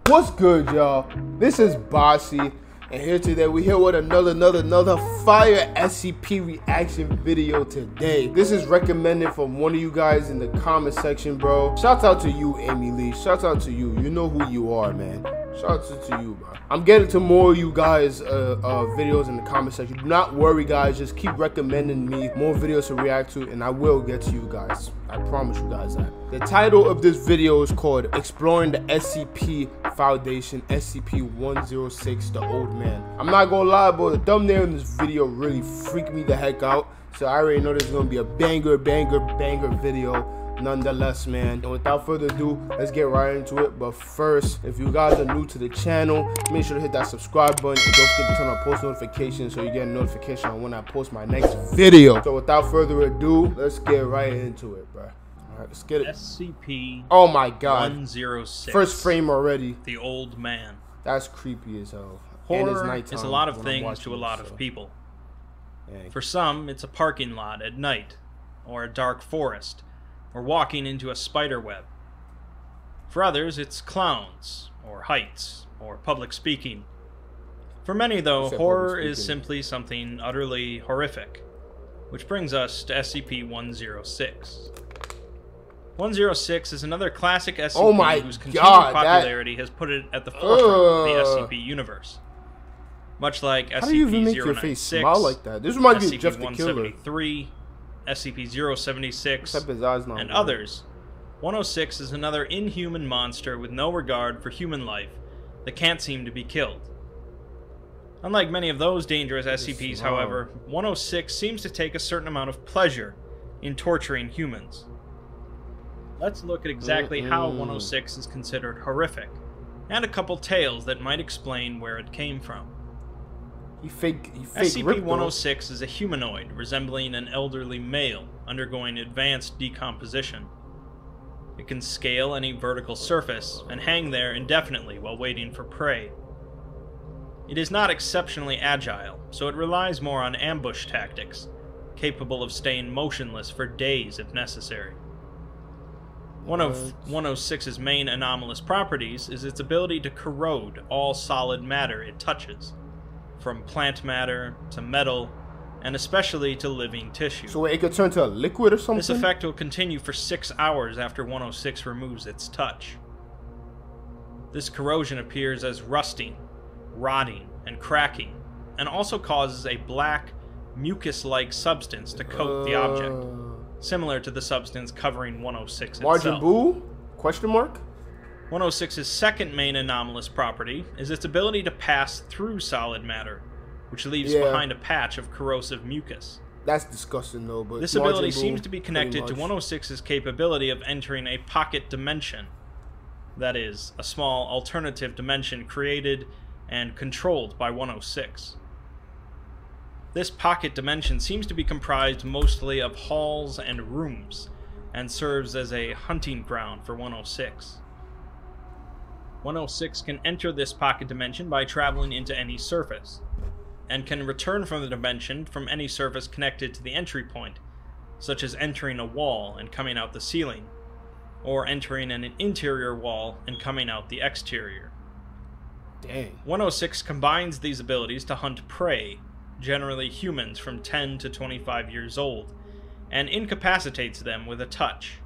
What's good, y'all? This is Bossy, and here today we here with another fire SCP reaction video today. This is recommended from one of you guys in the comment section, bro. Shout out to you, Amy Lee. Shout out to you. You know who you are, man. Shout out to you, bro. I'm getting to more of you guys videos in the comment section. Do not worry, guys. Just keep recommending me more videos to react to, and I will get to you guys. I promise you guys that. The title of this video is called Exploring the SCP Foundation, SCP-106, The Old Man. I'm not gonna lie, bro. The thumbnail in this video really freaked me the heck out. So I already know there's gonna be a banger video. Nonetheless, man, and without further ado, let's get right into it. But first, if you guys are new to the channel, make sure to hit that subscribe button and don't forget to turn on post notifications so you get a notification on when I post my next video. So without further ado, let's get right into it, bro. All right, let's get it. SCP. Oh my god. 106. First frame already. The Old Man. That's creepy as hell. Horror is a lot of things to a lot of people. Dang. For some, it's a parking lot at night, or a dark forest, or walking into a spider web. For others, it's clowns, or heights, or public speaking. For many, though, horror is simply something utterly horrific, which brings us to SCP-106. 106 is another classic SCP whose continued popularity has put it at the forefront of the SCP universe. Much like SCP-096, how do you even make your face smile like that? This reminds me of Jeff the Killer. SCP-173, SCP-076, and others, 106 is another inhuman monster with no regard for human life that can't seem to be killed. Unlike many of those dangerous SCPs, however, 106 seems to take a certain amount of pleasure in torturing humans. Let's look at exactly how 106 is considered horrific, and a couple tales that might explain where it came from. SCP-106 is a humanoid resembling an elderly male undergoing advanced decomposition. It can scale any vertical surface and hang there indefinitely while waiting for prey. It is not exceptionally agile, so it relies more on ambush tactics, capable of staying motionless for days if necessary. One of 106's main anomalous properties is its ability to corrode all solid matter it touches, from plant matter to metal, and especially to living tissue. So it could turn to a liquid or something? This effect will continue for 6 hours after 106 removes its touch. This corrosion appears as rusting, rotting, and cracking, and also causes a black, mucus-like substance to coat the object, similar to the substance covering 106 itself. Margin Boo? Question mark? 106's second main anomalous property is its ability to pass through solid matter, which leaves behind a patch of corrosive mucus. That's disgusting though, but this ability seems to be connected to 106's capability of entering a pocket dimension. That is, a small alternative dimension created and controlled by 106. This pocket dimension seems to be comprised mostly of halls and rooms, and serves as a hunting ground for 106. 106 can enter this pocket dimension by traveling into any surface, and can return from the dimension from any surface connected to the entry point, such as entering a wall and coming out the ceiling, or entering an interior wall and coming out the exterior. Dang. 106 combines these abilities to hunt prey, generally humans from 10 to 25 years old, and incapacitates them with a touch.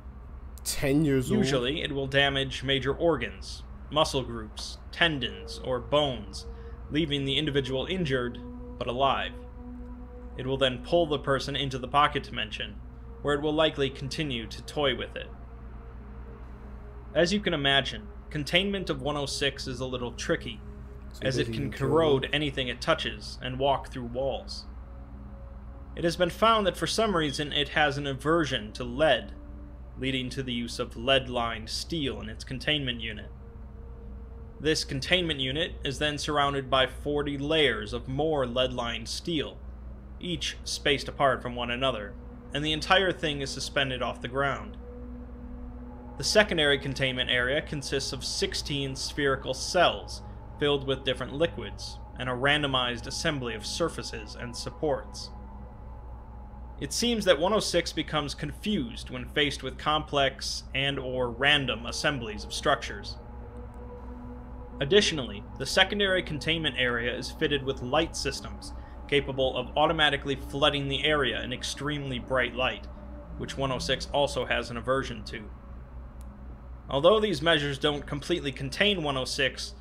10 years old? Usually, it will damage major organs, muscle groups, tendons, or bones, leaving the individual injured, but alive. It will then pull the person into the pocket dimension, where it will likely continue to toy with it. As you can imagine, containment of 106 is a little tricky, as it can corrode anything it touches and walk through walls. It has been found that for some reason it has an aversion to lead, leading to the use of lead-lined steel in its containment unit. This containment unit is then surrounded by 40 layers of more lead-lined steel, each spaced apart from one another, and the entire thing is suspended off the ground. The secondary containment area consists of 16 spherical cells filled with different liquids, and a randomized assembly of surfaces and supports. It seems that 106 becomes confused when faced with complex and/or random assemblies of structures. Additionally, the secondary containment area is fitted with light systems capable of automatically flooding the area in extremely bright light, which 106 also has an aversion to. Although these measures don't completely contain 106,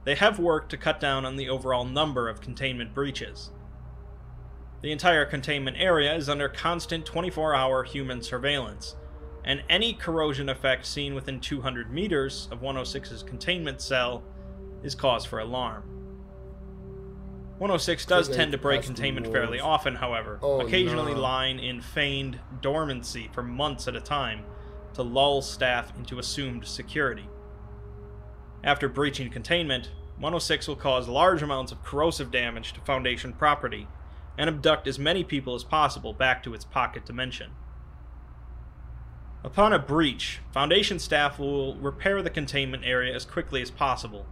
they have worked to cut down on the overall number of containment breaches. The entire containment area is under constant 24-hour human surveillance, and any corrosion effect seen within 200 meters of 106's containment cell is cause for alarm. 106 does tend to break containment fairly often, however, occasionally lying in feigned dormancy for months at a time to lull staff into assumed security. After breaching containment, 106 will cause large amounts of corrosive damage to Foundation property and abduct as many people as possible back to its pocket dimension. Upon a breach, Foundation staff will repair the containment area as quickly as possible,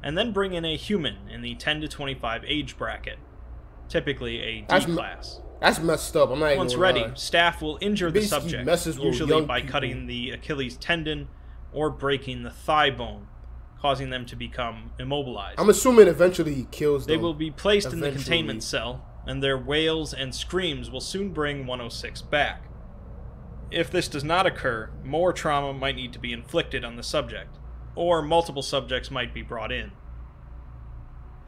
and then bring in a human in the 10 to 25 age bracket, typically a D class. That's messed up. I'm not Once ready, staff will injure the subject, usually by people. cutting the Achilles tendon or breaking the thigh bone, causing them to become immobilized. I'm assuming eventually he kills them. They will be placed in the containment cell, and their wails and screams will soon bring 106 back. If this does not occur, more trauma might need to be inflicted on the subject, or multiple subjects might be brought in.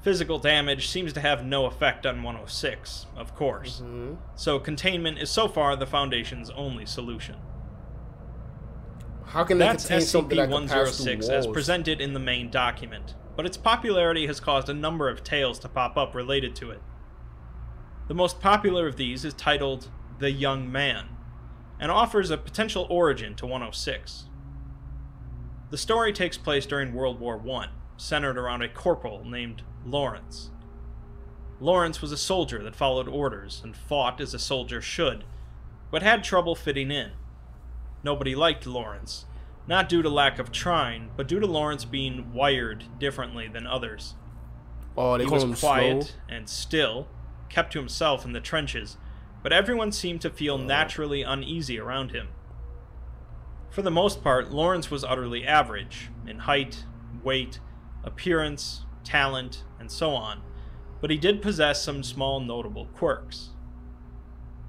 Physical damage seems to have no effect on 106, of course, so containment is so far the Foundation's only solution. How can they That's contain something that can pass through SCP-106 as walls? presented in the main document, but its popularity has caused a number of tales to pop up related to it. The most popular of these is titled The Young Man, and offers a potential origin to 106. The story takes place during World War I, centered around a corporal named Lawrence. Lawrence was a soldier that followed orders and fought as a soldier should, but had trouble fitting in. Nobody liked Lawrence, not due to lack of trying, but due to Lawrence being wired differently than others. Oh, they He call was him quiet slow? and still, kept to himself in the trenches, but everyone seemed to feel naturally uneasy around him. For the most part, Lawrence was utterly average, in height, weight, appearance, talent, and so on, but he did possess some small notable quirks.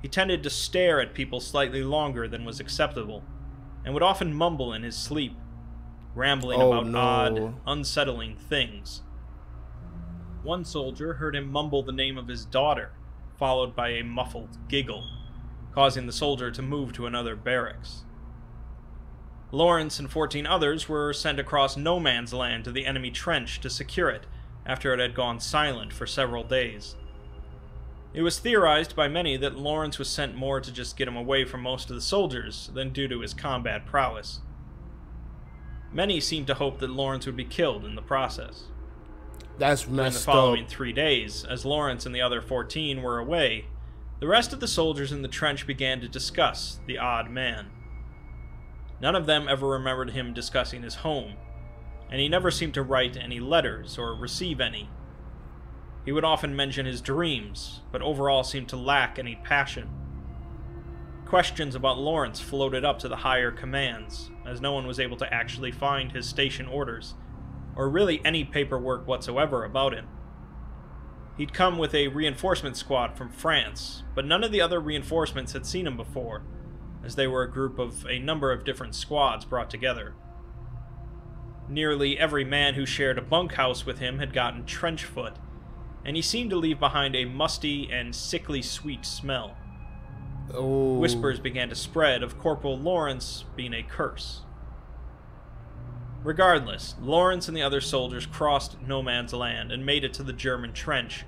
He tended to stare at people slightly longer than was acceptable, and would often mumble in his sleep, rambling about odd, unsettling things. One soldier heard him mumble the name of his daughter, followed by a muffled giggle, causing the soldier to move to another barracks. Lawrence and 14 others were sent across no man's land to the enemy trench to secure it after it had gone silent for several days. It was theorized by many that Lawrence was sent more to just get him away from most of the soldiers than due to his combat prowess. Many seemed to hope that Lawrence would be killed in the process. That's During the messed following up. 3 days, as Lawrence and the other 14 were away, the rest of the soldiers in the trench began to discuss the odd man. None of them ever remembered him discussing his home, and he never seemed to write any letters or receive any. He would often mention his dreams, but overall seemed to lack any passion. Questions about Lawrence floated up to the higher commands, as no one was able to actually find his station orders, or really any paperwork whatsoever about him. He'd come with a reinforcement squad from France, but none of the other reinforcements had seen him before, as they were a group of a number of different squads brought together. Nearly every man who shared a bunkhouse with him had gotten trench foot, and he seemed to leave behind a musty and sickly sweet smell. Oh. Whispers began to spread of Corporal Lawrence being a curse. Regardless, Lawrence and the other soldiers crossed no man's land and made it to the German trench,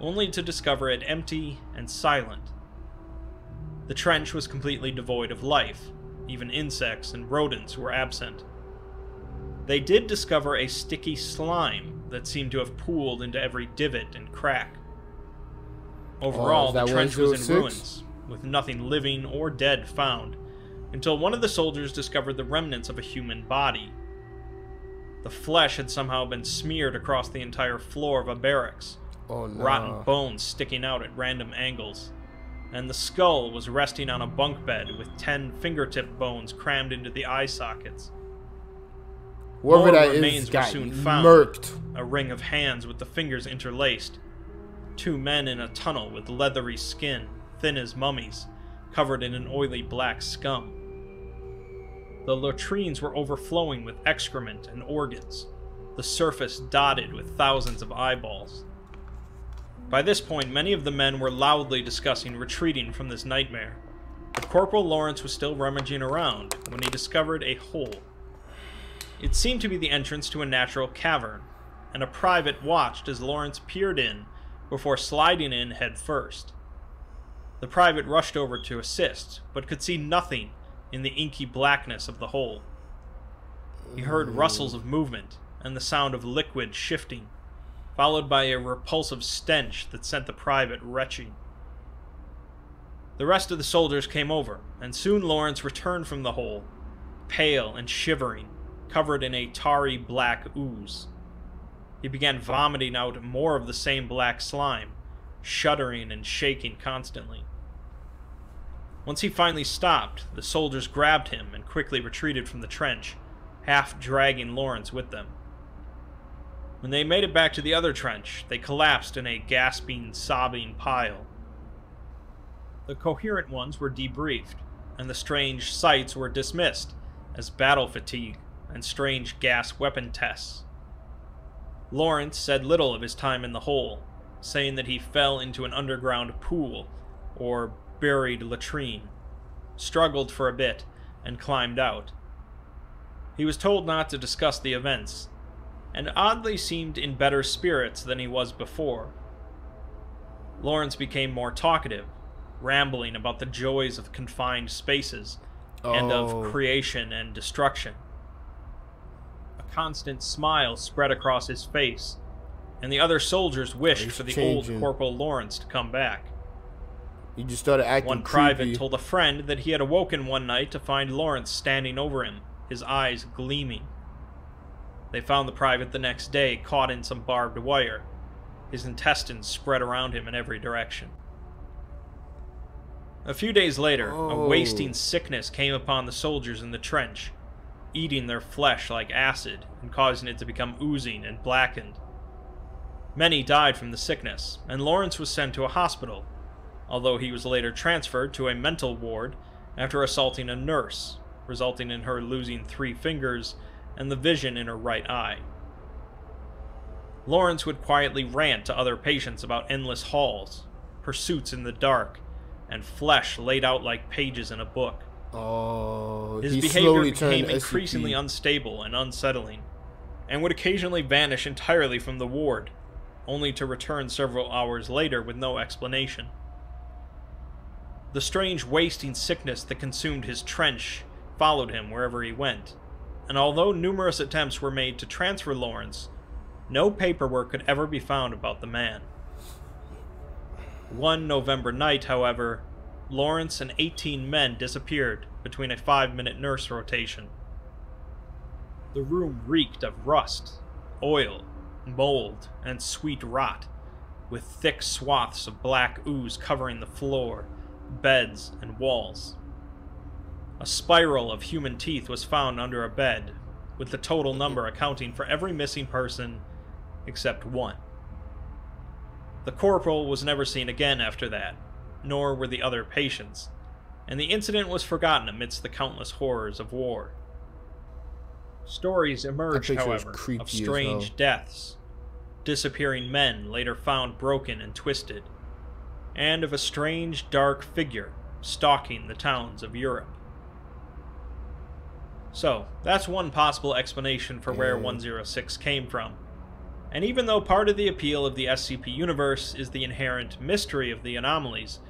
only to discover it empty and silent. The trench was completely devoid of life, even insects and rodents were absent. They did discover a sticky slime that seemed to have pooled into every divot and crack. Overall, the trench was in 106? ruins, with nothing living or dead found, until one of the soldiers discovered the remnants of a human body. The flesh had somehow been smeared across the entire floor of a barracks, Oh, no. rotten bones sticking out at random angles, and the skull was resting on a bunk bed with 10 fingertip bones crammed into the eye sockets. Whoever More that remains is were got soon found. murked. A ring of hands with the fingers interlaced. 2 men in a tunnel with leathery skin, thin as mummies, covered in an oily black scum. The latrines were overflowing with excrement and organs, the surface dotted with thousands of eyeballs. By this point, many of the men were loudly discussing retreating from this nightmare, but Corporal Lawrence was still rummaging around when he discovered a hole. It seemed to be the entrance to a natural cavern, and a private watched as Lawrence peered in before sliding in head first. The private rushed over to assist, but could see nothing in the inky blackness of the hole. He heard rustles of movement and the sound of liquid shifting, followed by a repulsive stench that sent the private retching. The rest of the soldiers came over, and soon Lawrence returned from the hole, pale and shivering, covered in a tarry black ooze. He began vomiting out more of the same black slime, shuddering and shaking constantly. Once he finally stopped, the soldiers grabbed him and quickly retreated from the trench, half dragging Lawrence with them. When they made it back to the other trench, they collapsed in a gasping, sobbing pile. The coherent ones were debriefed, and the strange sights were dismissed as battle fatigue and strange gas weapon tests. Lawrence said little of his time in the hole, saying that he fell into an underground pool, or buried latrine, struggled for a bit, and climbed out. He was told not to discuss the events, and oddly seemed in better spirits than he was before. Lawrence became more talkative, rambling about the joys of confined spaces, and of creation and destruction. A constant smile spread across his face, and the other soldiers wished for the old Corporal Lawrence to come back. He just started acting One private told a friend that he had awoken one night to find Lawrence standing over him, his eyes gleaming. They found the private the next day, caught in some barbed wire, his intestines spread around him in every direction. A few days later, a wasting sickness came upon the soldiers in the trench, eating their flesh like acid and causing it to become oozing and blackened. Many died from the sickness, and Lawrence was sent to a hospital, although he was later transferred to a mental ward after assaulting a nurse, resulting in her losing 3 fingers and the vision in her right eye. Lawrence would quietly rant to other patients about endless halls, pursuits in the dark, and flesh laid out like pages in a book. His behavior became increasingly unstable and unsettling, and would occasionally vanish entirely from the ward, only to return several hours later with no explanation. The strange wasting sickness that consumed his trench followed him wherever he went, and although numerous attempts were made to transfer Lawrence, no paperwork could ever be found about the man. One November night, however, Lawrence and 18 men disappeared between a 5-minute nurse rotation. The room reeked of rust, oil, mold, and sweet rot, with thick swaths of black ooze covering the floor, beds, and walls. A spiral of human teeth was found under a bed, with the total number accounting for every missing person except 1. The corporal was never seen again after that, nor were the other patients, and the incident was forgotten amidst the countless horrors of war. Stories emerged, however, of strange deaths, disappearing men later found broken and twisted, and of a strange dark figure stalking the towns of Europe. So, that's one possible explanation for where 106 came from. And even though part of the appeal of the SCP universe is the inherent mystery of the anomalies,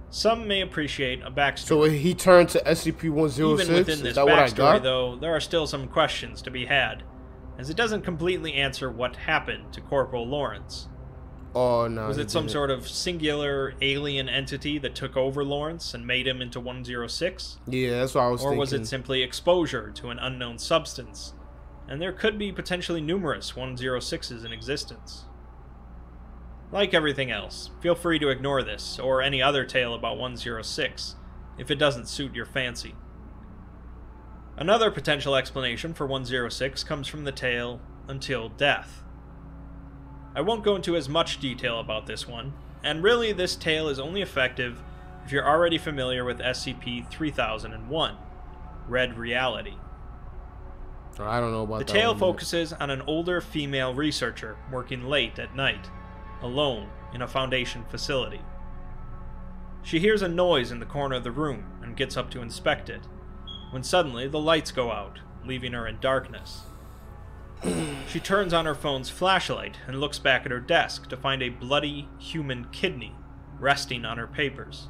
some may appreciate a backstory. So he turned to SCP-106? Even within this backstory, though, there are still some questions to be had, as it doesn't completely answer what happened to Corporal Lawrence. Oh, no. Was it some sort of singular alien entity that took over Lawrence and made him into 106? Yeah, that's what I was thinking. Or was it simply exposure to an unknown substance? And there could be potentially numerous 106s in existence. Like everything else, feel free to ignore this, or any other tale about 106, if it doesn't suit your fancy. Another potential explanation for 106 comes from the tale Until Death. I won't go into as much detail about this one, and really this tale is only effective if you're already familiar with SCP-3001, Red Reality. I don't know about that. The tale one, focuses on an older female researcher working late at night, alone in a Foundation facility. She hears a noise in the corner of the room and gets up to inspect it, when suddenly the lights go out, leaving her in darkness. She turns on her phone's flashlight and looks back at her desk to find a bloody human kidney resting on her papers.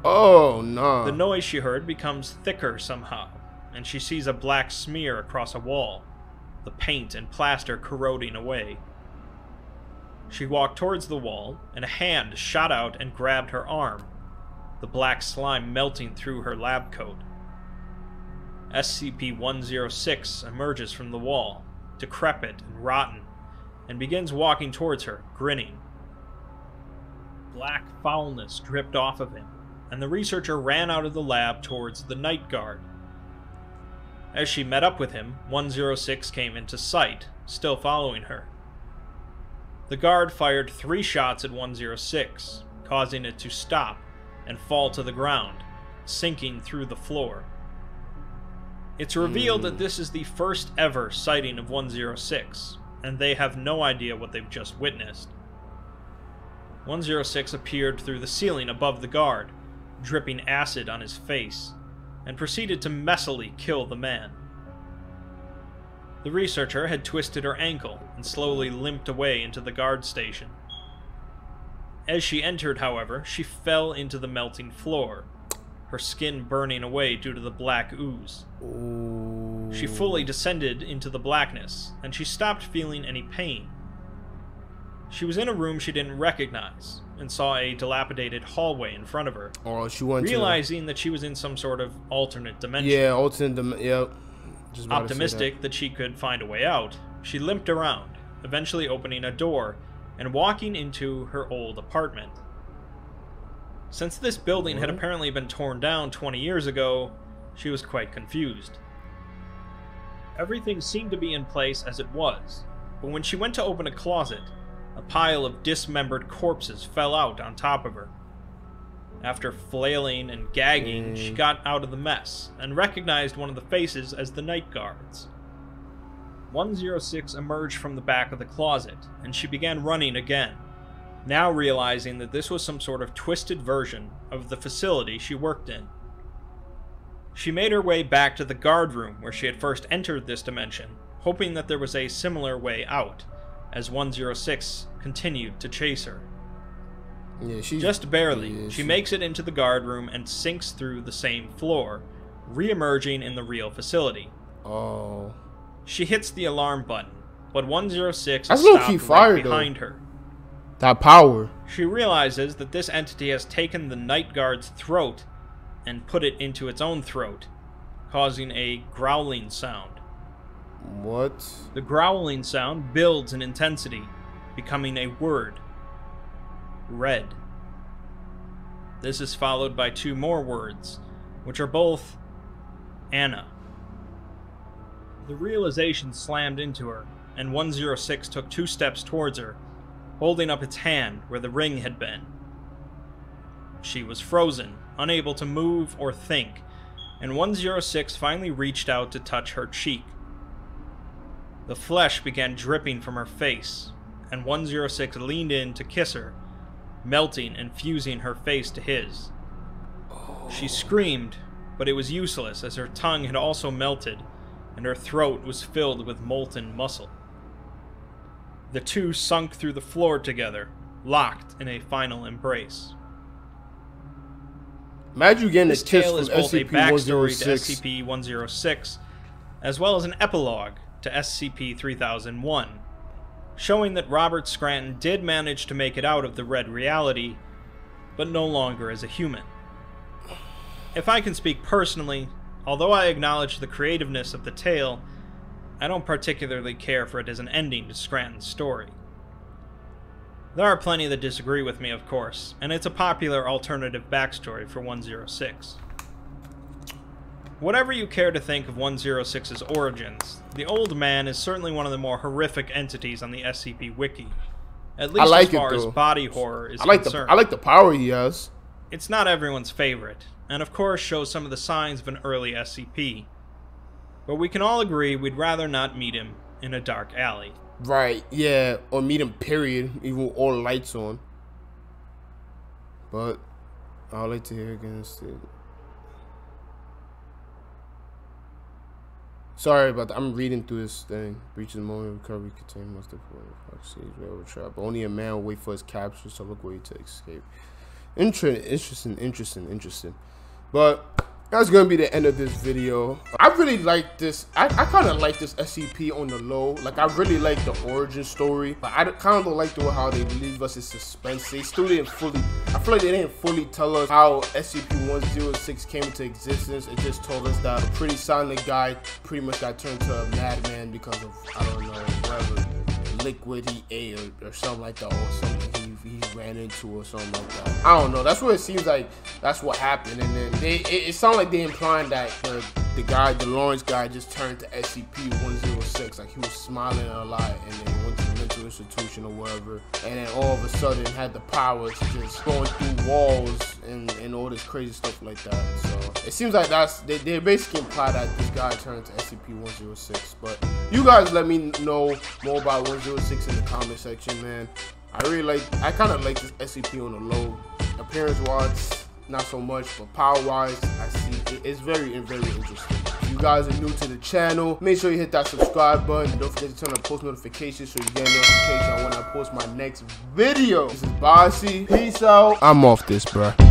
Oh, no. The noise she heard becomes thicker somehow, and she sees a black smear across a wall, the paint and plaster corroding away. She walked towards the wall, and a hand shot out and grabbed her arm, the black slime melting through her lab coat. SCP-106 emerges from the wall, decrepit and rotten, and begins walking towards her, grinning. Black foulness dripped off of him, and the researcher ran out of the lab towards the night guard. As she met up with him, 106 came into sight, still following her. The guard fired 3 shots at 106, causing it to stop and fall to the ground, sinking through the floor. It's revealed that this is the first ever sighting of 106, and they have no idea what they've just witnessed. 106 appeared through the ceiling above the guard, dripping acid on his face, and proceeded to messily kill the man. The researcher had twisted her ankle and slowly limped away into the guard station. As she entered, however, she fell into the melting floor, her skin burning away due to the black ooze. Ooh. She fully descended into the blackness, and she stopped feeling any pain. She was in a room she didn't recognize, and saw a dilapidated hallway in front of her, realizing that she was in some sort of alternate dimension. Yeah, alternate dimension, yep. Optimistic that she could find a way out, she limped around, eventually opening a door and walking into her old apartment. Since this building had apparently been torn down 20 years ago, she was quite confused. Everything seemed to be in place as it was, but when she went to open a closet, a pile of dismembered corpses fell out on top of her. After flailing and gagging, she got out of the mess, and recognized one of the faces as the night guards. 106 emerged from the back of the closet, and she began running again, now realizing that this was some sort of twisted version of the facility she worked in. She made her way back to the guard room where she had first entered this dimension, hoping that there was a similar way out, as 106 continued to chase her. Yeah, just barely, she makes it into the guard room and sinks through the same floor, re-emerging in the real facility. Oh. She hits the alarm button, but 106 That's stopped low-key fire, right behind her. That power. She realizes that this entity has taken the night guard's throat and put it into its own throat, causing a growling sound. What? The growling sound builds in intensity, becoming a word. Red. This is followed by 2 more words, which are both Anna. The realization slammed into her, and 106 took 2 steps towards her, holding up its hand where the ring had been. She was frozen, unable to move or think, and 106 finally reached out to touch her cheek. The flesh began dripping from her face, and 106 leaned in to kiss her, melting and fusing her face to his. She screamed, but it was useless as her tongue had also melted, and her throat was filled with molten muscle. The 2 sunk through the floor together, locked in a final embrace. Imagine you getting this a kiss tale from is both a backstory to SCP-106. SCP-106, as well as an epilogue to SCP-3001, showing that Robert Scranton did manage to make it out of the Red Reality, but no longer as a human. If I can speak personally, although I acknowledge the creativeness of the tale, I don't particularly care for it as an ending to Scranton's story. There are plenty that disagree with me, of course, and it's a popular alternative backstory for 106. Whatever you care to think of 106's origins, the Old Man is certainly one of the more horrific entities on the SCP Wiki. At least as far as body horror is concerned. I like the power he has. It's not everyone's favorite, and of course shows some of the signs of an early SCP. But we can all agree we'd rather not meet him in a dark alley. Right, yeah, or meet him period, even with all lights on. But I'd like to hear against it. Sorry about that. I'm reading through this thing. Breaches the moment of recovery contain must have railroad trap. Only a man will wait for his capture to look away to escape. Interesting. But that's gonna be the end of this video. I really like this. I kind of like this SCP on the low. Like, I really like the origin story, but I kind of don't like the way how they leave us in suspense. They still didn't fully. I feel like they didn't fully tell us how SCP-106 came into existence. It just told us that a pretty silent guy pretty much got turned to a madman because of, I don't know, whatever liquid he ate or something like that, or something he ran into or something like that. I don't know. That's what it seems like. That's what happened. And then it sounded like they implying that the Lawrence guy just turned to SCP-106, like he was smiling a lot, and then went to the mental institution or whatever, and then all of a sudden had the power to just going through walls and all this crazy stuff like that. So it seems like they basically imply that this guy turned to SCP-106. But you guys let me know more about 106 in the comment section, man. I kind of like this SCP on the low. Appearance wise, not so much, but power wise, I see it's very interesting. If you guys are new to the channel, make sure you hit that subscribe button, and don't forget to turn on post notifications so you get a notification when I post my next video. This is Bossy. Peace out. I'm off this, bruh.